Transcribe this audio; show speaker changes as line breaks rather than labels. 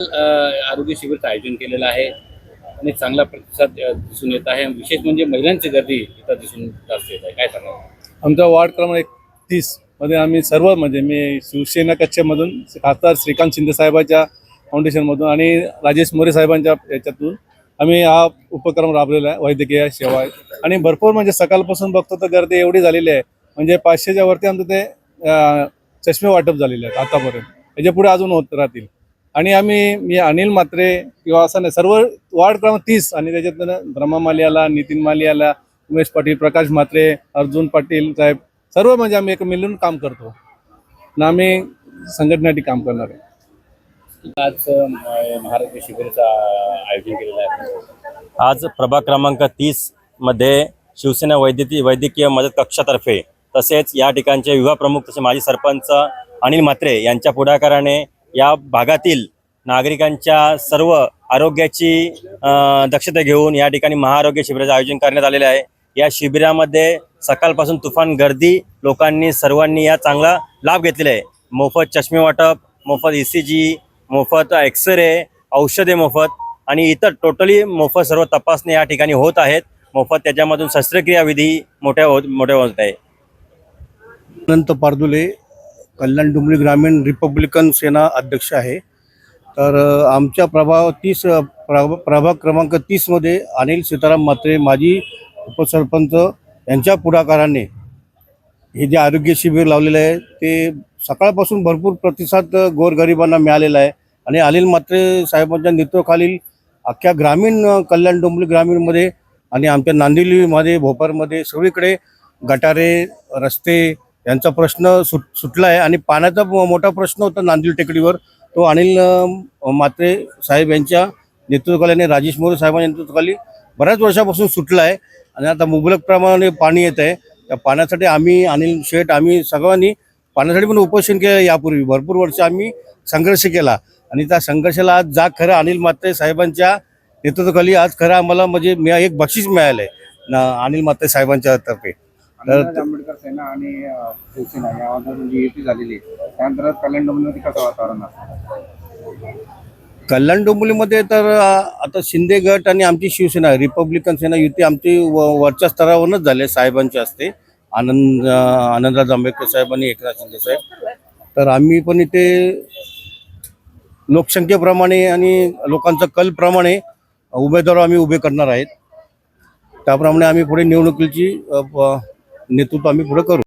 आरोग्य शिबिराचं आयोजन केलेलं आहे आणि चांगला प्रतिसाद दिसून येत आहे. विशेष म्हणजे महिलांची गर्दी इथं दिसून जास्त येत आहे. काय सांगा?
आमचा वार्ड क्रमांक 31 मध्ये आम्ही सर्व म्हणजे मी शिवसेना कच्छमधून खासदार श्रीकांत शिंदे साहेबांच्या फाउंडेशनमधून आणि राजेश मोरे साहेबांच्या याच्यातून आम्ही हा उपक्रम राबवलेला आहे. वैद्यकीय सेवा आणि भरपूर म्हणजे सकाळपासून बघतो तर गर्दी एवढी झालेली आहे, म्हणजे 500च्या वरती आमचं ते चष्मे वाटप झालेले आहेत आतापर्यंत. याच्या पुढे अजून होत राहतील. आणि मी अनिल म्हात्रे किंवा असं नाही, सर्व वार्ड क्रमांक 30 आणि त्याच्यातनं ब्रह्मा मालियाला, नितीन मालियाला, उमेश पाटील, प्रकाश म्हात्रे, अर्जुन पाटील साहेब, सर्व म्हणजे आम्ही एक मिळून काम करतो ना. आम्ही संघटनेसाठी काम करणार आहे.
आज महाराष्ट्र शिबिराचं आयोजन केलेलं आहे.
आज प्रभाग क्रमांक 30 मध्ये शिवसेना वैद्यकीय मदत कक्षातर्फे तसेच या ठिकाणचे युवा प्रमुख तसे माजी सरपंच अनिल म्हात्रे यांच्या पुढाकाराने या भागातील नागरिकांच्या सर्व आरोग्याची दक्षता घेऊन या ठिकाणी महाआरोग्य शिबिराचे आयोजन करण्यात आलेले आहे. या शिबिरामध्ये सकाळपासून तुफान गर्दी, लोकांनी सर्वांनी या चांगला लाभ घेतलेला आहे. मोफत चष्मे वाटप, मोफत ECG, मोफत एक्सरे, औषधे मोफत आणि इतर टोटली मोफत सर्व तपासणी या ठिकाणी होत आहेत. मोफत त्याच्यामधून शस्त्रक्रिया विधी मोठ्या होत आहे.
अनंत पारदुले, कल्याण डोंबिवली ग्रामीण रिपब्लिकन सेना अध्यक्ष आहे. तर आमच्या प्रभाग क्रमांक 30 मध्ये अनिल सीताराम म्हात्रे माजी उपसरपंच यांच्या पुढाकाराने हे जे आरोग्य शिबिर लावलेलं आहे ते सकाळपासून भरपूर प्रतिसाद गोरगरिबांना मिळालेला आहे. आणि अनिल म्हात्रे साहेबांच्या नेतृत्वाखालील अख्ख्या ग्रामीण कल्याण डोंबिवली ग्रामीणमध्ये आणि आमच्या नांदिवलीमध्ये, भोपारमध्ये सगळीकडे गटारे, रस्ते यांचा प्रश्न सुटला आहे. आणि पाण्याचा मोठा प्रश्न होता नांदिवली टेकडीवर, तो अनिल म्हात्रे साहेब यांच्या नेतृत्वाखाली आणि राजेश मोरे साहेबांच्या नेतृत्वाखाली बऱ्याच वर्षापासून सुटला आहे. आणि आता मुबलक प्रमाणाने पाणी येत आहे. त्या पाण्यासाठी अनिल शेठ आम्ही सगळ्यांनी पाण्यासाठी पण उपोषण केलं. यापूर्वी भरपूर वर्ष आम्ही संघर्ष केला आणि त्या संघर्षाला आज खरं अनिल म्हात्रे साहेबांच्या नेतृत्वाखाली आज खरं आम्हाला म्हणजे एक बक्षीस मिळालं आहे अनिल म्हात्रे साहेबांच्या तर्फे.
आंबेडकर सेना आणि शिवसेना यामध्ये युती झालेली आहे. त्यानंतर कल्याण डोंबिवलीमध्ये कसं वातावरण असतं?
कल्याण डोंबिवलीमध्ये तर आता शिंदे गट आणि आमची शिवसेना रिपब्लिकन सेना युती आमची वरच्या स्तरावरूनच झाले साहेबांचे असते. आनंदराज आंबेडकर साहेब आणि एकनाथ शिंदे साहेब. तर आम्ही पण इथे लोकसंख्येप्रमाणे आणि लोकांचा कलप्रमाणे उमेदवार आम्ही उभे करणार आहेत. त्याप्रमाणे आम्ही पुढे निवडणुकीची नेतृत्व आम्ही पुढे करू.